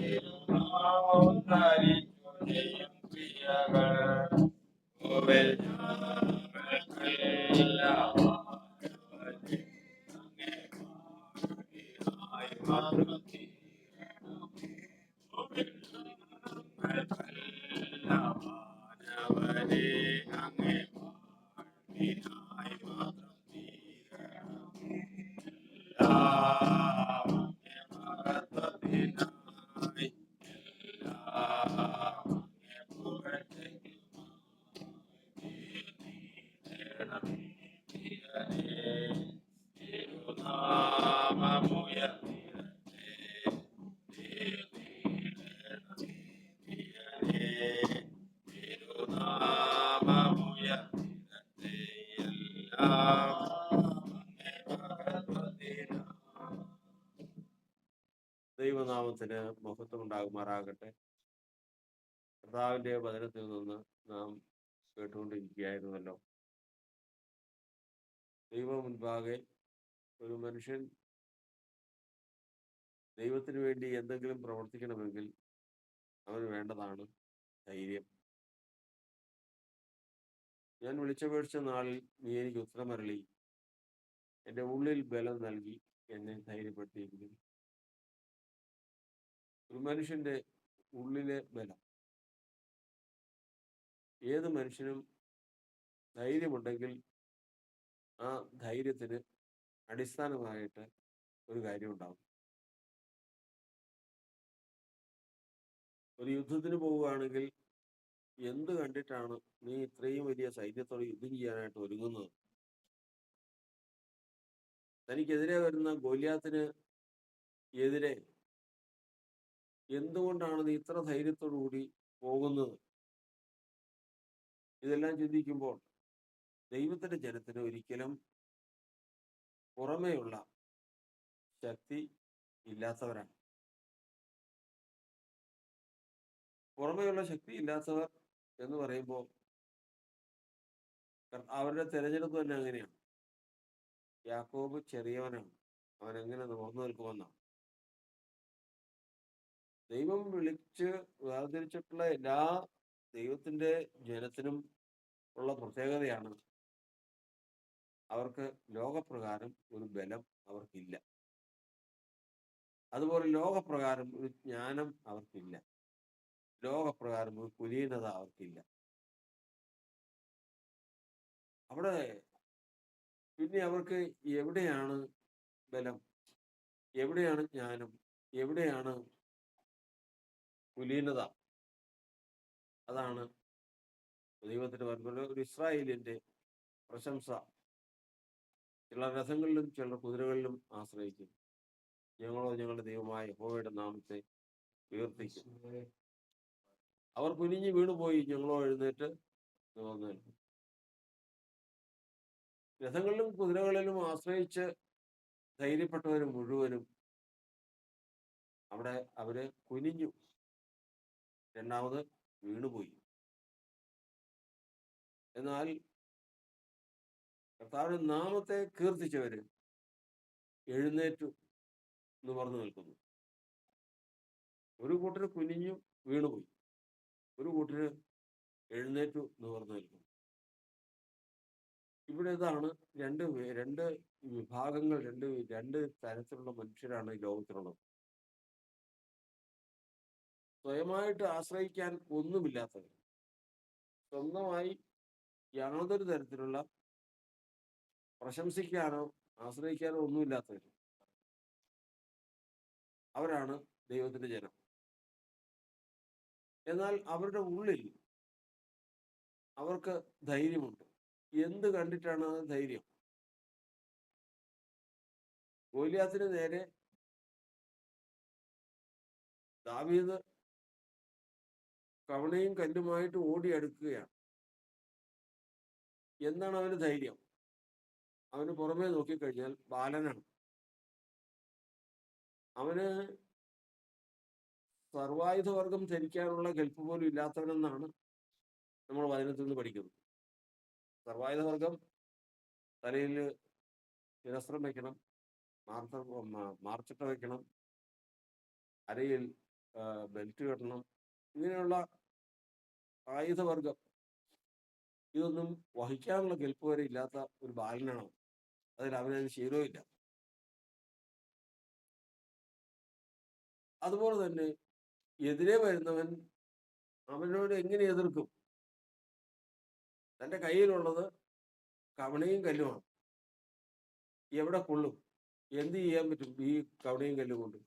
തിരുനാമം ധരിച്ചു ചെയ്യും ക്രിയകൾ കോവിൽ ഞങ്ങൾക്കെല്ലാം മാനവനെ അങ്ങേ മാർഗിയായി മാത്രം തീരണമേ. കോവിൽ ഞങ്ങൾക്കെല്ലാം മാനവനെ അങ്ങേ മാർഗിയായി മാത്രം തീരണമേ. എല്ലാം അങ്ങേ മഹത്വത്തിനായി, എല്ലാം അങ്ങേ പുകഴ്ചയ്ക്കുമായി നീ നേടണമേ പ്രിയനേ. തിരുനാമമുയർത്തിടട്ടെ, നീ നേടണമേ പ്രിയനേ. തിരുനാമമുയർത്തിടട്ടെ, എല്ലാം അങ്ങേ മഹത്വത്തിനായി. ദൈവനാമത്തിന് മഹത്വം ഉണ്ടാകുമാറാകട്ടെ. കർത്താവിന്റെ വചനത്തിൽ നിന്ന് നാം കേട്ടുകൊണ്ടിരിക്കുകയായിരുന്നല്ലോ. ദൈവം മുൻപാകെ ഒരു മനുഷ്യൻ ദൈവത്തിന് വേണ്ടി എന്തെങ്കിലും പ്രവർത്തിക്കണമെങ്കിൽ അവന് വേണ്ടതാണ് ധൈര്യം. ഞാൻ വിളിച്ചപേക്ഷിച്ച നാളിൽ നീ എനിക്ക് ഉത്തരമരളി, എൻ്റെ ഉള്ളിൽ ബലം നൽകി എന്നെ ധൈര്യപ്പെടുത്തിയിരിക്കുന്നു. ഒരു മനുഷ്യന്റെ ഉള്ളിലെ ബലം, ഏത് മനുഷ്യനും ധൈര്യമുണ്ടെങ്കിൽ ആ ധൈര്യത്തിന് അടിസ്ഥാനമായിട്ട് ഒരു കാര്യം ഉണ്ടാവും. ഒരു യുദ്ധത്തിന് പോവുകയാണെങ്കിൽ എന്ത് കണ്ടിട്ടാണ് നീ ഇത്രയും വലിയ സൈന്യത്തോട് യുദ്ധം ചെയ്യാനായിട്ട് ഒരുങ്ങുന്നത്? തനിക്കെതിരെ വരുന്ന ഗോലിയാത്തിന് എതിരെ എന്തുകൊണ്ടാണ് നീ ഇത്ര ധൈര്യത്തോടു കൂടി പോകുന്നത്? ഇതെല്ലാം ചിന്തിക്കുമ്പോൾ ദൈവത്തിന്റെ ജനത്തിന് ഒരിക്കലും പുറമേയുള്ള ശക്തി ഇല്ലാത്തവരാണ്. പുറമേയുള്ള ശക്തി ഇല്ലാത്തവർ എന്ന് പറയുമ്പോൾ അവരുടെ തിരഞ്ഞെടുപ്പ് തന്നെ അങ്ങനെയാണ്. യാക്കോബ് ചെറിയവനാണ്, അവൻ എങ്ങനെ നിവർന്നു നിൽക്കുമെന്നാണ്. ദൈവം വിളിച്ച് വേർതിരിച്ചിട്ടുള്ള എല്ലാ ദൈവത്തിന്റെ ജനത്തിനും ഉള്ള പ്രത്യേകതയാണ്, അവർക്ക് ലോകപ്രകാരം ഒരു ബലം അവർക്കില്ല. അതുപോലെ ലോകപ്രകാരം ഒരു ജ്ഞാനം അവർക്കില്ല. ലോകപ്രകാരം ഒരു കുലീനത അവർക്കില്ല. അവിടെ പിന്നെ അവർക്ക് എവിടെയാണ് ബലം, എവിടെയാണ് ജ്ഞാനം, എവിടെയാണ് കുലീനത? അതാണ് ദൈവത്തിന് വരുമ്പോൾ ഒരു ഇസ്രായേലിന്റെ പ്രശംസ. ചിലർ രഥങ്ങളിലും ചിലർ കുതിരകളിലും ആശ്രയിക്കും, ഞങ്ങളോ ഞങ്ങളുടെ ദൈവമായ യഹോവയുടെ നാമത്തെ ഉയർത്തിക്കും. അവർ കുനിഞ്ഞു വീണുപോയി, ഞങ്ങളോ എഴുന്നേറ്റ് നിവർന്നു നിൽക്കും. രഥങ്ങളിലും കുതിരകളിലും ആശ്രയിച്ച് ധൈര്യപ്പെട്ടവർ മുഴുവനും അവിടെ അവര് കുനിഞ്ഞു, രണ്ടാമത് വീണുപോയി. എന്നാൽ കർത്താവിന്റെ നാമത്തെ കീർത്തിച്ചവര് എഴുന്നേറ്റു നിവർന്നു നിൽക്കുന്നു. ഒരു കൂട്ടര് കുനിഞ്ഞു വീണുപോയി, ഒരു കൂട്ടര് എഴുന്നേറ്റു നിവർന്നു നിൽക്കുന്നു. ഇവിടെ ഇതാണ് രണ്ട് വിഭാഗങ്ങൾ, രണ്ട് തരത്തിലുള്ള മനുഷ്യരാണ് ഈ ലോകത്തിലുള്ളത്. സ്വയമായിട്ട് ആശ്രയിക്കാൻ ഒന്നുമില്ലാത്തവർ, സ്വന്തമായി യാതൊരു തരത്തിലുള്ള പ്രശംസിക്കാനോ ആശ്രയിക്കാനോ ഒന്നുമില്ലാത്തവർ, അവരാണ് ദൈവത്തിന്റെ ജനം. എന്നാൽ അവരുടെ ഉള്ളിൽ അവർക്ക് ധൈര്യമുണ്ട്. എന്ത് കണ്ടിട്ടാണ് ആ ധൈര്യം? ഗോലിയാത്തിന് നേരെ ദാവീദ് കവണയും കല്ലുമായിട്ട് ഓടിയെടുക്കുകയാണ്. എന്താണ് അവന് ധൈര്യം? അവന് പുറമേ നോക്കിക്കഴിഞ്ഞാൽ ബാലനാണ്. അവന് സർവായുധവർഗം ധരിക്കാനുള്ള കെൽപ്പ് പോലും ഇല്ലാത്തവനെന്നാണ് നമ്മൾ വചനത്തിൽ നിന്ന് പഠിക്കുന്നത്. സർവായുധവർഗം തലയിൽ ശിരസ്ത്രം വയ്ക്കണം, മാർച്ചട്ട വയ്ക്കണം, അരയിൽ ബെൽറ്റ് കെട്ടണം, ഇങ്ങനെയുള്ള ആയുധവർഗം ഇതൊന്നും വഹിക്കാനുള്ള കെൽപ്പ് വരെ ഇല്ലാത്ത ഒരു ബാലനാണ്. അതിൽ അവനതിന് ശീലവുമില്ല. അതുപോലെ തന്നെ എതിരെ വരുന്നവൻ അവനോട് എങ്ങനെ എതിർക്കും? തൻ്റെ കയ്യിലുള്ളത് കവണയും കല്ലുമാണ്. എവിടെ കൊള്ളും? എന്ത് ചെയ്യാൻ പറ്റും ഈ കവണയും കല്ലും കൊണ്ട്?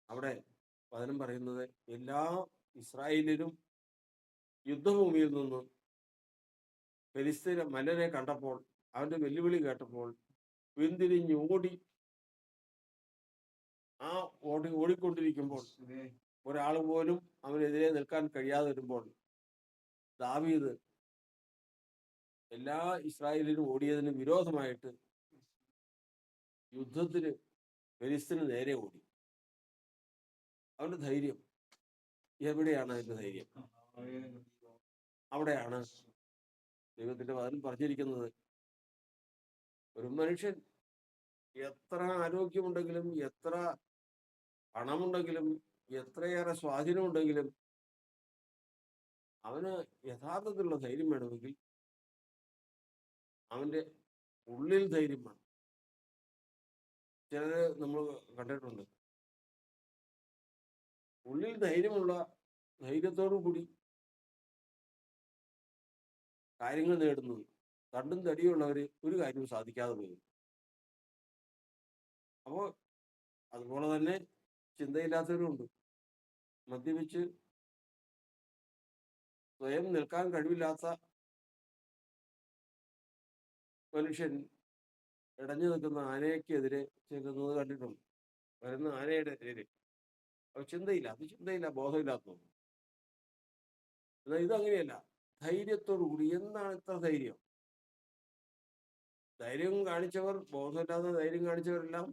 അവിടെ വചനം പറയുന്നത്, എല്ലാ ഇസ്രായേലിലും യുദ്ധഭൂമിയിൽ നിന്ന് ഫെലിസ്തീന മല്ലനെ കണ്ടപ്പോൾ, അവന്റെ വെല്ലുവിളി കേട്ടപ്പോൾ പിന്തിരിഞ്ഞ് ഓടി. ആ ഓടിക്കൊണ്ടിരിക്കുമ്പോൾ ഒരാൾ പോലും അവനെതിരെ നിൽക്കാൻ കഴിയാതെ വരുമ്പോൾ ദാവീദ് എല്ലാ ഇസ്രായേലിനും ഓടിയതിന് വിരോധമായിട്ട് യുദ്ധത്തിന് ഫെലിസ്തീന് നേരെ ഓടി. അവന്റെ ധൈര്യം എവിടെയാണ്? അതിന്റെ ധൈര്യം അവിടെയാണ് ദൈവത്തിന്റെ വചനം പറഞ്ഞിരിക്കുന്നത്. ഒരു മനുഷ്യൻ എത്ര ആരോഗ്യമുണ്ടെങ്കിലും, എത്ര പണമുണ്ടെങ്കിലും, എത്രയേറെ സ്വാധീനമുണ്ടെങ്കിലും, അവന് യഥാർത്ഥത്തിലുള്ള ധൈര്യം വേണമെങ്കിൽ അവന്റെ ഉള്ളിൽ ധൈര്യം വേണം. ചിലര് നമ്മൾ കണ്ടിട്ടുണ്ട്, ഉള്ളിൽ ധൈര്യത്തോടു കൂടി കാര്യങ്ങൾ നേടുന്നത്. തണ്ടും തടിയുള്ളവര് ഒരു കാര്യവും സാധിക്കാതെ പോകും. അപ്പോൾ അതുപോലെ തന്നെ ചിന്തയില്ലാത്തവരുമുണ്ട്. മദ്യപിച്ച് സ്വയം നിൽക്കാൻ കഴിവില്ലാത്ത മനുഷ്യൻ ഇടഞ്ഞു നിൽക്കുന്ന ആനയ്ക്കെതിരെ ചെല്ലുന്നത് കണ്ടിട്ടുണ്ട്. വരുന്ന ആനയുടെ എതിരെ അത് ചിന്തയില്ല, ബോധമില്ലാത്തത്. എന്നാൽ ഇതങ്ങനെയല്ല. ധൈര്യത്തോടു കൂടി. എന്താണ് ഇത്ര ധൈര്യം? ധൈര്യം കാണിച്ചവർ, ബോധമില്ലാതെ ധൈര്യം കാണിച്ചവരെല്ലാം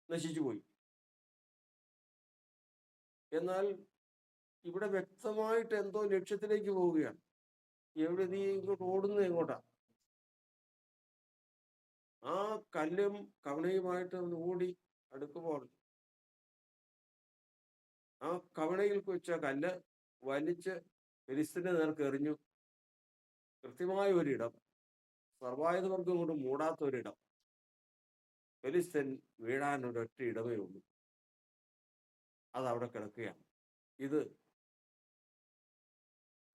നശിച്ചു പോയി. എന്നാൽ ഇവിടെ വ്യക്തമായിട്ട് എന്തോ ലക്ഷ്യത്തിലേക്ക് പോവുകയാണ്. എവിടെ? നീ ഇങ്ങോട്ട് ഓടുന്നത് എങ്ങോട്ടാ? ആ കല്ലും കവണയുമായിട്ട് ഓടി അടുക്കുമ്പോൾ ആ കവണയിൽ വെച്ച കല്ല് വലിച്ച് ഫെലിസ്തീന്റെ നേർക്ക് എറിഞ്ഞു. കൃത്യമായ ഒരിടം, സർവായുധവർഗം കൊണ്ട് മൂടാത്ത ഒരിടം. ഫെലിസ്തീൻ വീഴാൻ ഒരൊറ്റ ഇടമേ ഉള്ളൂ. അതവിടെ കിടക്കുകയാണ്. ഇത്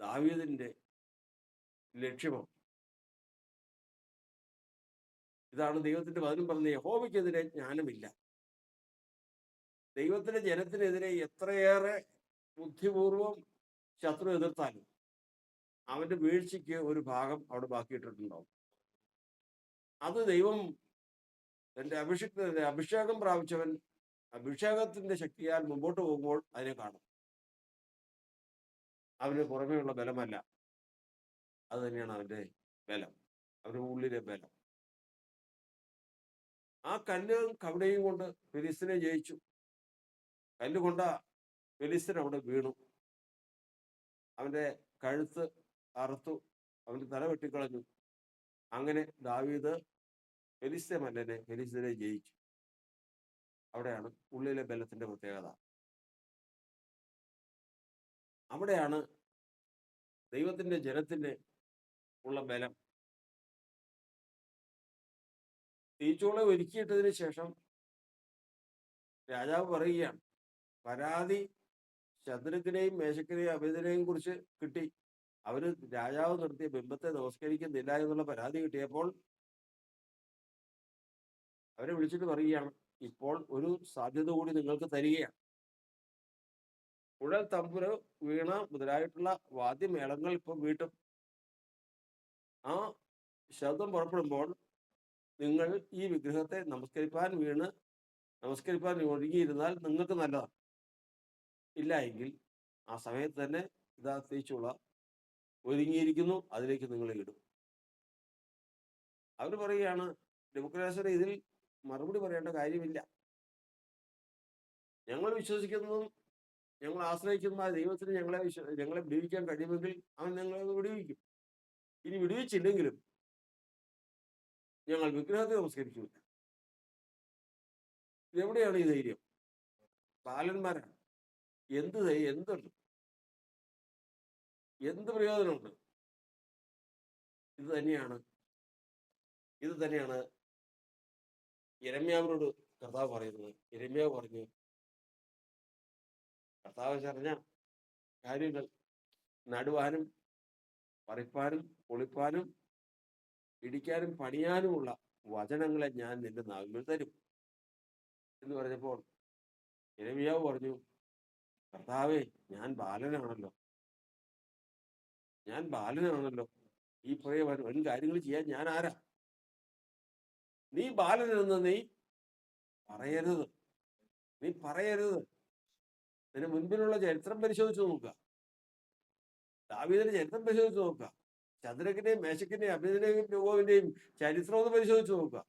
ദാവീദിന്റെ ലക്ഷ്യമാണ്. ഇതാണ് ദൈവത്തിന്റെ വചനം പറഞ്ഞത്, യഹോവയ്ക്കെതിരെ ജ്ഞാനമില്ല. ദൈവത്തിന്റെ ജനത്തിനെതിരെ എത്രയേറെ ബുദ്ധിപൂർവം ശത്രു എതിർത്താലും അവന്റെ വീഴ്ചയ്ക്ക് ഒരു ഭാഗം അവിടെ ബാക്കിയിട്ടിട്ടുണ്ടാവും. അത് ദൈവം തന്റെ അഭിഷേകം പ്രാപിച്ചവൻ അഭിഷേകത്തിന്റെ ശക്തിയാൽ മുമ്പോട്ട് പോകുമ്പോൾ അതിനെ കാണും. അവന് പുറമേയുള്ള ബലമല്ല, അത് തന്നെയാണ് അവന്റെ ബലം, അവന്റെ ഉള്ളിലെ ബലം. ആ കല്ലും കവണയും കൊണ്ട് ഫെലിസ്തീനെ ജയിച്ചു. കല്ലുകൊണ്ട ഫെലിസ്തീൻ അവിടെ വീണു. അവന്റെ കഴുത്ത് അറുത്തു, അവന്റെ തല വെട്ടിക്കളഞ്ഞു. അങ്ങനെ ദാവീദ് ഫെലിസ്തീനെ ജയിച്ചു. അവിടെയാണ് ഉള്ളിലെ ബലത്തിന്റെ പ്രത്യേകത. അവിടെയാണ് ദൈവത്തിന്റെ ജനത്തിന്റെ ഉള്ള ബലം. തീച്ചൂള ഒരുക്കിയിട്ടതിന് ശേഷം രാജാവ് പറയുകയാണ്, പരാതി ശദ്രക്കിനെയും മേശക്കിനെയും അബേദിനെയും കുറിച്ച് കിട്ടി. അവര് രാജാവ് നിർത്തിയ ബിംബത്തെ നമസ്കരിക്കുന്നില്ല എന്നുള്ള പരാതി കിട്ടിയപ്പോൾ അവരെ വിളിച്ചിട്ട് പറയുകയാണ്, ഇപ്പോൾ ഒരു സാധ്യത കൂടി നിങ്ങൾക്ക് തരികയാണ്. കുഴൽ, തമ്പുരു, വീണ മുതലായിട്ടുള്ള വാദ്യമേളങ്ങൾ ഇപ്പം വീട്ടും. ആ ശബ്ദം പുറപ്പെടുമ്പോൾ നിങ്ങൾ ഈ വിഗ്രഹത്തെ നമസ്കരിപ്പാൻ ഒരുങ്ങിയിരുന്നാൽ നിങ്ങൾക്ക് നല്ലതാണ്. ഇല്ല എങ്കിൽ ആ സമയത്ത് തന്നെ ഇതാ തീച്ചുള ഒരുങ്ങിയിരിക്കുന്നു, അതിലേക്ക് നിങ്ങൾ ഇടും. അവർ പറയുകയാണ്, ഡെമോക്രാസിന് ഇതിൽ മറുപടി പറയേണ്ട കാര്യമില്ല. ഞങ്ങൾ വിശ്വസിക്കുന്നതും ഞങ്ങൾ ആശ്രയിക്കുന്ന ദൈവത്തിന് ഞങ്ങളെ വിടുവിക്കാൻ കഴിയുമെങ്കിൽ അവൻ ഞങ്ങളെ വിടുവിക്കും. ഇനി വിടുവിച്ചില്ലെങ്കിലും ഞങ്ങൾ വിഗ്രഹത്തെ നമസ്കരിക്കില്ല. എവിടെയാണ് ഈ ധൈര്യം? ബാലന്മാരാണ്. എന്തുണ്ട്? എന്ത് പ്രയോജനമുണ്ട്? ഇത് തന്നെയാണ് യിരെമ്യാവിനോട് കർത്താവ് പറയുന്നത്. യിരെമ്യാവ് പറഞ്ഞു, കർത്താവ് പറഞ്ഞ കാര്യങ്ങൾ നടുവാനും പറിപ്പാനും പൊളിപ്പാനും ഇടിക്കാനും പണിയാനുമുള്ള വചനങ്ങളെ ഞാൻ നിന്റെ നാവിൽ തരും എന്ന് പറഞ്ഞപ്പോൾ യിരെമ്യാവ് പറഞ്ഞു, കർത്താവേ, ഞാൻ ബാലനാണല്ലോ. ഈ വൻ കാര്യങ്ങൾ ചെയ്യാൻ ഞാൻ ആരാ? നീ ബാലനെന്ന് നീ പറയരുത്. നിന്റെ മുൻപിലുള്ള ചരിത്രം പരിശോധിച്ച് നോക്കുക. ദാവീദിന്റെ ചരിത്രം പരിശോധിച്ച് നോക്കുക. ശദ്രക്കിന്റെയും മേശക്കിന്റെയും അബേദ്നെഗോവിന്റെയും ചരിത്രം ഒന്ന് പരിശോധിച്ച് നോക്കുക.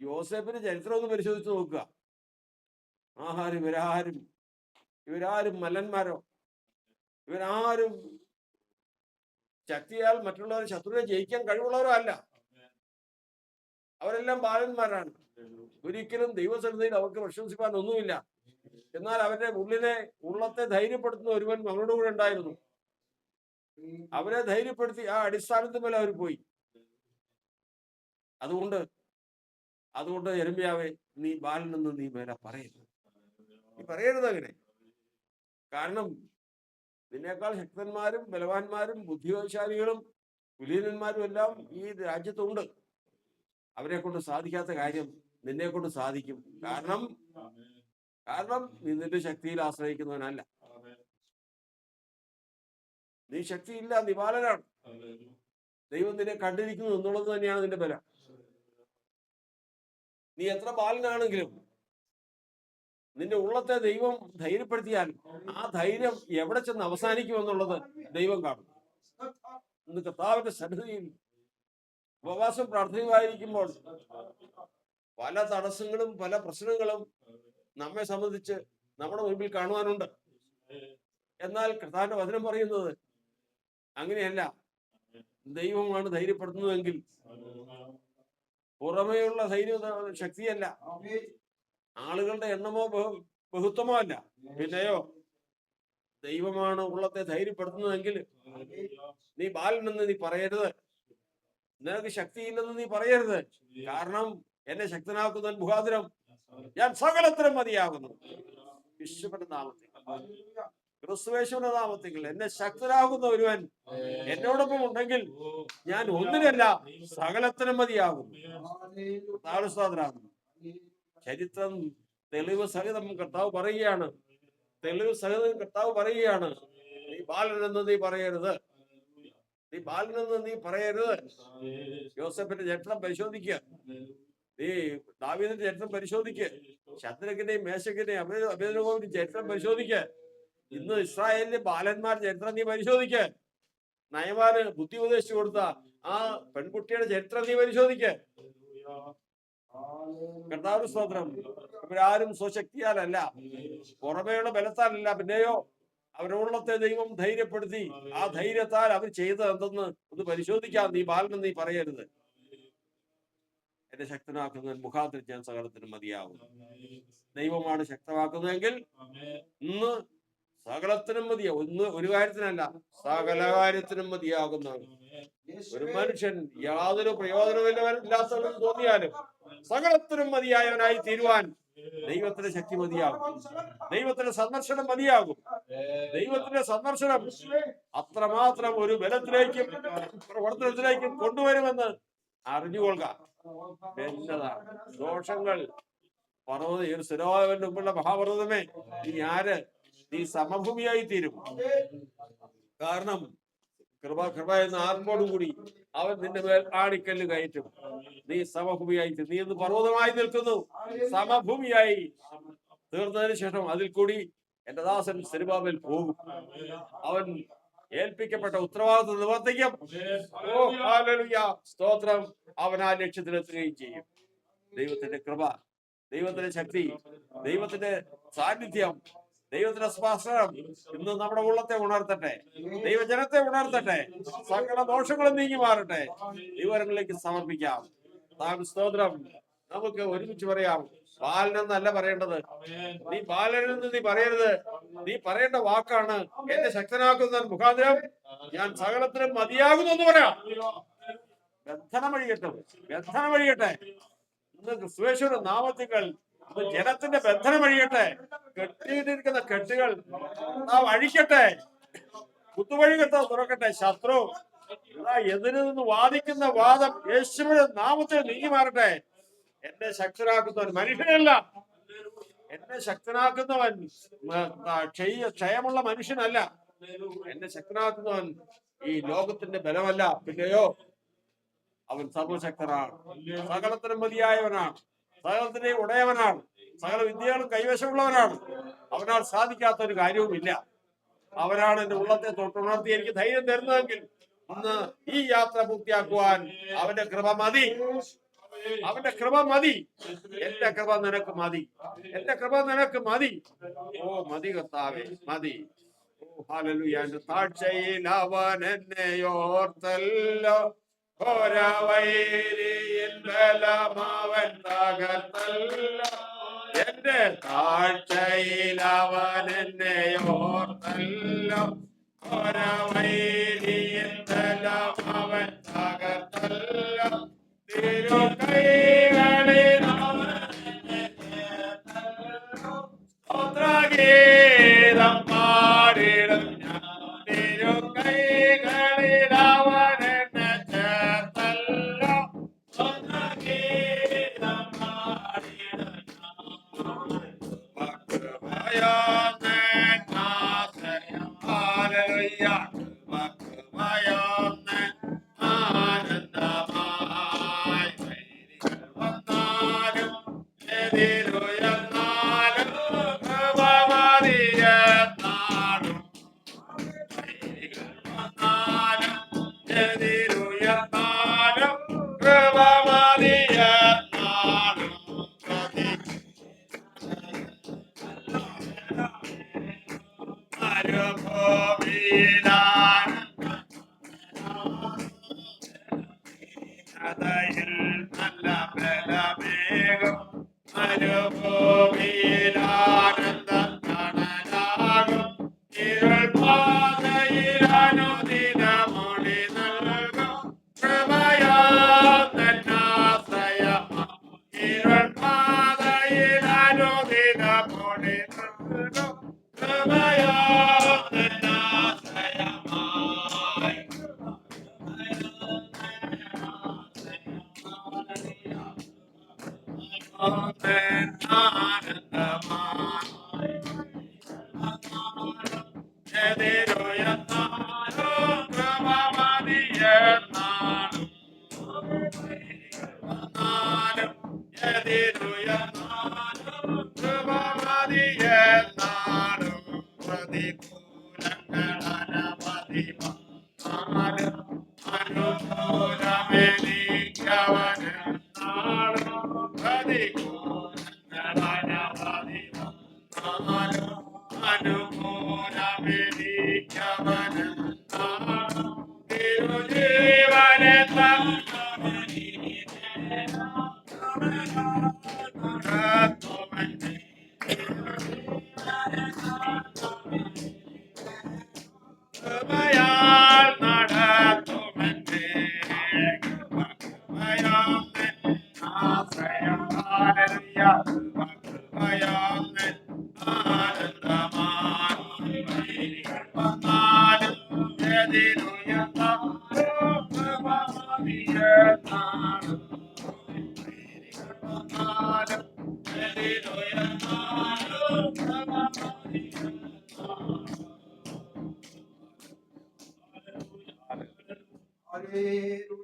യോസേഫിന്റെ ചരിത്രം ഒന്ന് പരിശോധിച്ച് നോക്കുക. ഇവരാരും മല്ലന്മാരോ, ഇവരാരും ശക്തിയാൽ മറ്റുള്ളവരെ ശത്രുവിനെ ജയിക്കാൻ കഴിവുള്ളവരോ അല്ല. അവരെല്ലാം ബാലന്മാരാണ്. ഒരിക്കലും ദൈവസന്നിധിയിൽ അവർക്ക് പ്രശംസിപ്പാൻ ഒന്നുമില്ല. എന്നാൽ അവരുടെ ഉള്ളത്തെ ധൈര്യപ്പെടുത്തുന്ന ഒരുവൻ അവരുടെ കൂടെ ഉണ്ടായിരുന്നു. അവരെ ധൈര്യപ്പെടുത്തി ആ അടിസ്ഥാനത്തിന്മേൽ അവർ പോയി. അതുകൊണ്ട് യിരെമ്യാവേ, നീ ബാലനെന്ന് നീ മേലെ പറയരുത് അങ്ങനെ. കാരണം നിന്നേക്കാൾ ശക്തന്മാരും ബലവാന്മാരും ബുദ്ധിശാലികളും കുലീനന്മാരും എല്ലാം ഈ രാജ്യത്തുണ്ട്. അവരെ കൊണ്ട് സാധിക്കാത്ത കാര്യം നിന്നെ കൊണ്ട് സാധിക്കും. കാരണം നീ നിന്റെ ശക്തിയിൽ ആശ്രയിക്കുന്നവനല്ല. നീ ശക്തിയില്ല, നീ ബാലനാണ്. ദൈവം നിന്നെ കണ്ടിരിക്കുന്നു എന്നുള്ളത് തന്നെയാണ് നിന്റെ ബലം. നീ എത്ര ബാലനാണെങ്കിലും നിന്റെ ഉള്ളത്തെ ദൈവം ധൈര്യപ്പെടുത്തിയാൽ ആ ധൈര്യം എവിടെ ചെന്ന് അവസാനിക്കുമെന്നുള്ളത് ദൈവം കാണും. ഇന്ന് കർത്താവിന്റെ സന്നിധിയിൽ ഉപവാസം പ്രാർത്ഥനയുമായിരിക്കുമ്പോൾ പല തടസ്സങ്ങളും പല പ്രശ്നങ്ങളും നമ്മെ സംബന്ധിച്ച് നമ്മുടെ മുൻപിൽ കാണുവാനുണ്ട്. എന്നാൽ കർത്താവിന്റെ വചനം പറയുന്നത് അങ്ങനെയല്ല. ദൈവമാണ് ധൈര്യപ്പെടുത്തുന്നതെങ്കിൽ പുറമേയുള്ള ശക്തിയല്ല, ആളുകളുടെ എണ്ണമോ ബഹുത്വമോ അല്ല, പിന്നെയോ ദൈവമാണ് ഉള്ളത്തെ ധൈര്യപ്പെടുത്തുന്നതെങ്കിൽ നീ ബാലനെന്ന് നീ പറയരുത്. നിനക്ക് ശക്തിയില്ലെന്ന് നീ പറയരുത്. കാരണം എന്നെ ശക്തനാക്കുന്ന മുഖാന്തരം ഞാൻ സകലത്തിനും മതിയാകുന്നു. വിശുദ്ധന്റെ നാമത്തിൽ, ക്രിസ്തുയേശുവിന്റെ നാമത്തിൽ എന്നെ ശക്തനാകുന്ന ഒരുവൻ എന്നോടൊപ്പം ഉണ്ടെങ്കിൽ ഞാൻ ഒന്നിനല്ല സകലത്തിനും മതിയാകുന്നു. ചരിത്രം തെളിവ് സഹിതം കർത്താവ് പറയുകയാണ്. നീ ബാലനെന്ന് നീ പറയരുത്. യോസേഫിന്റെ ചരിത്രം പരിശോധിക്കുക. നീ ദാവീദിന്റെ ചരിത്രം പരിശോധിക്കുക. ശദ്രക്കിന്റെയും മേശക്കിന്റെയും അബേദ്നെഗോവിന്റെയും ചരിത്രം പരിശോധിക്കുക. ഇന്ന് ഇസ്രായേലിന്റെ ബാലന്മാരുടെ ചരിത്രം നീ പരിശോധിക്കുക. നയമാന് ബുദ്ധി ഉപദേശിച്ചു കൊടുത്ത ആ പെൺകുട്ടിയുടെ ചരിത്രം നീ പരിശോധിക്കുക. കർത്താവിന്റെ സ്തോത്രം. ഇവരാരും സ്വശക്തിയാലല്ല, പുറമേയുള്ള ബലത്താലല്ല, പിന്നെയോ അവരുള്ളത്തെ ദൈവം ധൈര്യപ്പെടുത്തി ആ ധൈര്യത്താൽ അവർ ചെയ്തത് എന്തെന്ന് ഒന്ന് പരിശോധിക്കാം. നീ ബാലനെന്ന് നീ പറയരുത്. എന്നെ ശക്തനാക്കുന്നതിന് മുഖാന്തരം ഞാൻ സകലത്തിനും മതിയാകും. ദൈവമാണ് ശക്തമാക്കുന്നതെങ്കിൽ ഇന്ന് സകലത്തിനും മതിയാകും. ഇന്ന് ഒരു കാര്യത്തിനല്ല, സകല കാര്യത്തിനും മതിയാകുന്നതാണ്. ഒരു മനുഷ്യൻ യാതൊരു പ്രയോജനമില്ലാത്തവനെന്ന് തോന്നിയാലും സകലത്തിനും മതിയായവനായി തീരുവാൻ ദൈവത്തിന്റെ ശക്തി മതിയാകും. ദൈവത്തിന്റെ സന്ദർശനം മതിയാകും. ദൈവത്തിന്റെ സന്ദർശനം അത്രമാത്രം ഒരു ബലത്തിലേക്കും പ്രവർത്തനത്തിലേക്കും കൊണ്ടുവരുമെന്ന് അറിഞ്ഞുകൊള്ളുക. എന്നതാണ് ദോഷങ്ങൾ സ്ഥിരമായവന്റെ മുമ്പുള്ള മഹാപർവ്വതമേ, നീ സമഭൂമിയായി തീരും. കാരണം കൃപ എന്ന ആർപ്പോടുകൂടി അവൻ നിന്റെ മേൽ ആണിക്കല്ല് കയറ്റും. നീ സമഭൂമിയായി തീരും. നീ ഇന്ന് പർവ്വതമായി നിൽക്കുന്നു. സമഭൂമിയായി തീർന്നതിന് ശേഷം അതിൽ കൂടി എന്റെ ദാസൻ സെരുബ്ബാബേൽ പോകും. അവൻ ഏൽപ്പിക്കപ്പെട്ട ഉത്തരവാദിത്വം നിവർത്തിക്കും. ഓ ഹല്ലേലൂയ, സ്തോത്രം. അവൻ ആ ലക്ഷ്യത്തിലെത്തുകയും ചെയ്യും. ദൈവത്തിന്റെ കൃപ, ദൈവത്തിന്റെ ശക്തി, ദൈവത്തിന്റെ സാന്നിധ്യം, ദൈവത്തിന്റെ സ്പർശനം ഇന്ന് നമ്മുടെ ഉള്ളത്തെ ഉണർത്തട്ടെ. ദൈവജനത്തെ ഉണർത്തട്ടെ. സകല ദോഷങ്ങളും നീങ്ങി മാറട്ടെ. ദൈവങ്ങളിലേക്ക് സമർപ്പിക്കാം. സ്തോത്രം. നമുക്ക് ഒരുമിച്ച് പറയാം. ബാലനെന്നല്ല പറയേണ്ടത്. നീ ബാലനെന്ന് നീ പറയരുത്. നീ പറയേണ്ട വാക്കാണ് എന്നെ ശക്തനാക്കുന്ന മുഖാന്തരം ഞാൻ സകലത്തിനും മതിയാകുന്നു എന്ന് പറയാം. ബന്ധനമഴിയട്ടെ, ബന്ധനമഴിയട്ടെ. ഇന്ന് ക്രിസ്തുവേശ്വര നാമത്തികൾ ജനത്തിന്റെ ബന്ധനമഴിയട്ടെ. കെട്ടിയിരിക്കുന്ന കെട്ടുകൾ നാം അഴിക്കട്ടെ. കുത്തുവഴി കെട്ട തുറക്കട്ടെ. ശത്രു എതിരിൽ നിന്ന് വാദിക്കുന്ന വാദം യേശുവിന്റെ നാമത്തിൽ നീങ്ങി മാറട്ടെ. എന്നെ ശക്തനാക്കുന്നവൻ മനുഷ്യനല്ല. എന്നെ ശക്തനാക്കുന്നവൻ ക്ഷയമുള്ള മനുഷ്യനല്ല. എന്നെ ശക്തനാക്കുന്നവൻ ഈ ലോകത്തിന്റെ ബലമല്ല, പിന്നെയോ അവൻ സർവശക്തനാണ്, സകലത്തിനും മതിയായവനാണ്, സകലത്തിനെ ഉടയവനാണ്, സകല വിദ്യകളും കൈവശമുള്ളവനാണ്. അവനാൽ സാധിക്കാത്ത ഒരു കാര്യവുമില്ല. അവനാണ് എന്റെ ഉള്ളത്തെ തൊട്ടുണർത്തി എനിക്ക് ധൈര്യം തരുന്നതെങ്കിൽ ഇന്ന് ഈ യാത്ര പൂർത്തിയാക്കുവാൻ അവന്റെ കൃപ മതി. അവന്റെ കൃപ മതി. എന്റെ കൃപ നിനക്ക് മതി. എന്റെ കൃപ നിനക്ക് മതി. ഓ മതി കർത്താവേ, മതി. ഓ ഹല്ലേലൂയ. എന്റെ താഴ്ചയിൽ അവൻ എന്നെ ഓർത്തല്ലോ, ഘോരവൈരിയിൽ ബലമവൻ തകർത്തല്ലോ. എന്റെ താഴ്ചയിൽ അവൻ എന്നെ ഓർത്തല്ലോ, ഘോരവൈരിയിൽ ബലമവൻ തകർത്തല്ലോ. തിരുകൈകളിൽ സ്തോത്രഗീതം പാടിടും ഞാൻ. തിരുകൈകളിൽ അവൻ എന്നെ ചേർത്തല്ലോ, സ്തോത്രഗീതം പാടിടും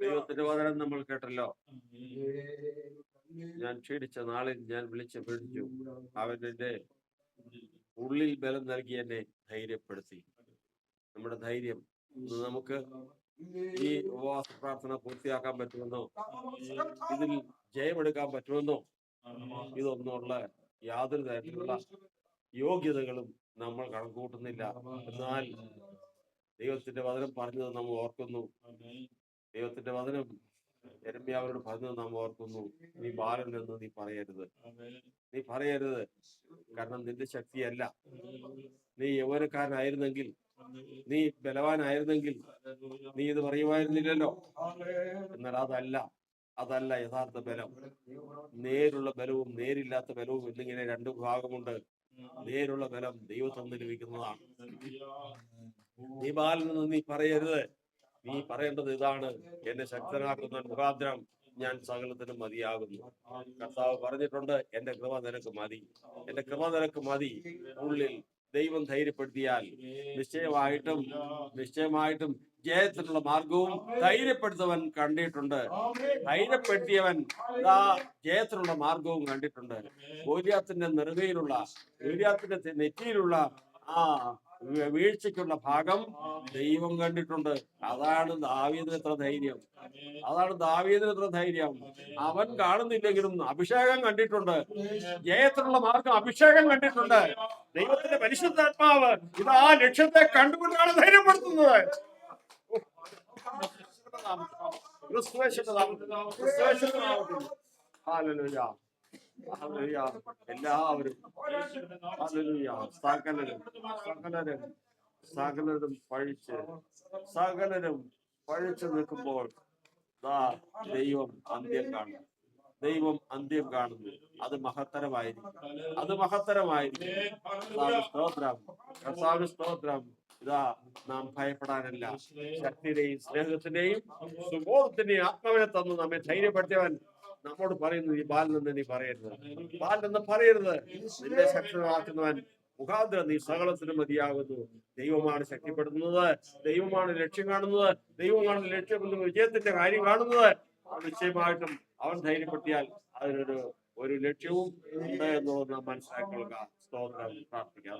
ദൈവത്തിന്റെ വചനം നമ്മൾ കേട്ടല്ലോ. ഞാൻ ക്ഷീണിച്ച നാളിൽ ഞാൻ വിളിച്ച് പേടിച്ചു, അവൻ എന്റെ ഉള്ളിൽ ബലം നൽകി എന്നെ ധൈര്യപ്പെടുത്തി. നമ്മുടെ ധൈര്യം നമുക്ക് ഈ ഉപവാസ പ്രാർത്ഥന പൂർത്തിയാക്കാൻ പറ്റുമെന്നോ ഇതിൽ ജയമെടുക്കാൻ പറ്റുമെന്നോ ഇതൊന്നുള്ള യാതൊരു തരത്തിലുള്ള യോഗ്യതകളും നമ്മൾ കണക്കൂട്ടുന്നില്ല. എന്നാൽ ദൈവത്തിന്റെ വചനം പറഞ്ഞത് നമ്മൾ ഓർക്കുന്നു. ദൈവത്തിന്റെ വചനം യെരമ്യാവരോട് പറഞ്ഞത് നാം ഓർക്കുന്നു, നീ ബാലൻ എന്ന് നീ പറയരുത്, നീ പറയരുത്. കാരണം നിന്റെ ശക്തിയല്ല. നീ യൗവനക്കാരനായിരുന്നെങ്കിൽ, നീ ബലവാനായിരുന്നെങ്കിൽ നീ ഇത് പറയുമായിരുന്നില്ലല്ലോ. എന്നാൽ അതല്ല യഥാർത്ഥ ബലം. നേരുള്ള ബലവും നേരില്ലാത്ത ബലവും എന്നിങ്ങനെ രണ്ട് ഭാഗമുണ്ട്. നേരുള്ള ബലം ദൈവത്തിൽ ലഭിക്കുന്നതാണ്. നീ ബാലനെന്ന് നീ പറയരുത്. നീ പറയേണ്ടത് ഇതാണ്, എന്നെ ശക്തനാക്കുന്ന മുഖാന്തരം ഞാൻ സകലത്തിനും മതിയാകുന്നു. കർത്താവ് പറഞ്ഞിട്ടുണ്ട്, എന്റെ കൃപ നിനക്ക് മതി, എന്റെ കൃപ നിനക്ക് മതി. ഉള്ളിൽ ദൈവം ധൈര്യപ്പെടുത്തിയാൽ നിശ്ചയമായിട്ടും ജയത്തിനുള്ള മാർഗവും ധൈര്യപ്പെടുത്തവൻ കണ്ടിട്ടുണ്ട്. ധൈര്യപ്പെടുത്തിയവൻ ജയത്തിനുള്ള മാർഗവും കണ്ടിട്ടുണ്ട്. ഗോലിയാത്തിന്റെ ഗോലിയാത്തിന്റെ നെറ്റിയിലുള്ള ആ വീഴ്ചയ്ക്കുള്ള ഭാഗം ദൈവം കണ്ടിട്ടുണ്ട്. അതാണ് ദാവീദിന് എത്ര ധൈര്യം. അവൻ കാണുന്നില്ലെങ്കിലും അഭിഷേകം കണ്ടിട്ടുണ്ട്. ജയത്തിനുള്ള മാർഗം അഭിഷേകം കണ്ടിട്ടുണ്ട്. ദൈവത്തിന്റെ പരിശുദ്ധാത്മാവ് ഇതാ ലക്ഷ്യത്തെ കണ്ടുകൊണ്ടാണ് ധൈര്യപ്പെടുത്തുന്നത്. എല്ലാവരും സകലരും പഴിച്ചു നിൽക്കുമ്പോൾ ദൈവം അന്ത്യം കാണുന്നു. അത് മഹത്തരമായിരിക്കും. സ്തോത്രം. ഇതാ, നാം ഭയപ്പെടാനല്ല, ശക്തിയുടെയും സ്നേഹത്തിന്റെയും സുബോധത്തിന്റെയും ആത്മാവിനെ തന്നു നമ്മെ ധൈര്യപ്പെടുത്തിയവൻ നമ്മോട് പറയുന്നു, ഈ ബാലെന്ന് നീ പറയരുത്. നിന്നെ ശക്തമാക്കുന്നവൻ മുഖാന്തരം നീ സകലത്തിനും മതിയാകുന്നു. ദൈവമാണ് ശക്തിപ്പെടുത്തുന്നത്, ദൈവമാണ് ലക്ഷ്യം കാണുന്നത്, ദൈവമാണ് വിജയത്തിന്റെ കാര്യം കാണുന്നത്. നിശ്ചയമായിട്ടും അവൻ ധൈര്യപ്പെടുത്തിയാൽ അതിനൊരു ലക്ഷ്യവും ഉണ്ട് എന്നുള്ളത് നാം മനസ്സിലാക്കി കൊള്ളുക. സ്തോത്രം. പ്രാർത്ഥിക്കാം.